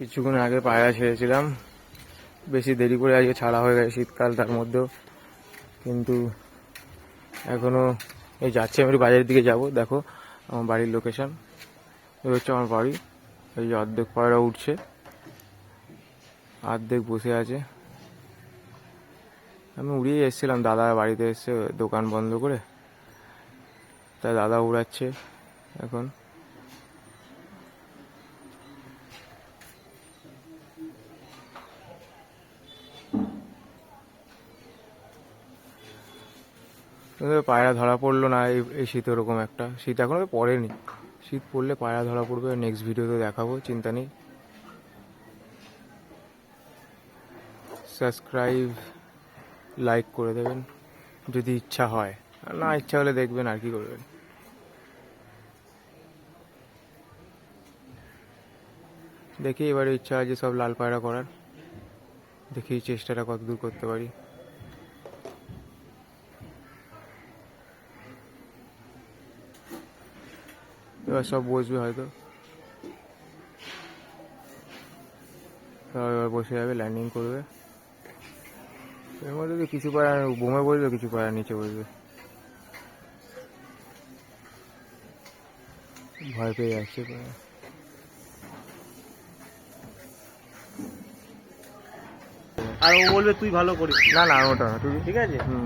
কিছুক্ষণ আগে পায়রা ছেড়েছিলাম, বেশি দেরি করে আজকে ছাড়া হয়ে গেছে, শীতকাল তার মধ্যেও। কিন্তু এখনো এই যাচ্ছি, আমি একটু বাজারের দিকে যাব। দেখো আমার বাড়ির লোকেশন, এই হচ্ছে আমার বাড়ি। এই যে অর্ধেক পায়রা উঠছে, অর্ধেক বসে আছে। আমি উড়িয়ে এসেছিলাম, দাদা বাড়িতে এসছে দোকান বন্ধ করে, তাই দাদা উড়াচ্ছে এখন। পায়রা ধরা পড়লো না এই শীত, ওরকম একটা শীত এখনো পড়েনি। শীত পড়লে পায়রা ধরা পড়বে, নেক্সট ভিডিওতে দেখাবো, চিন্তা নেই। সাবস্ক্রাইব, লাইক করে দেবেন যদি ইচ্ছা হয়, আর না ইচ্ছা হলে দেখবেন, আর কি করবেন। দেখি এবারে ইচ্ছা আছে সব লাল পায়রা করার, দেখি চেষ্টাটা কতদূর করতে পারি। এবার সব বসবে হয়তো, সব এবার বসে যাবে, ল্যান্ডিং করবে। এর মধ্যে তো কিছু পায়রা বোমে বসবে, কিছু পায়রা নিচে বসবে, ভয় পেয়ে যাচ্ছে পায়রা। আর ও বলবে তুই ভালো করিস। না না, ওটা না, তুই ঠিক আছে।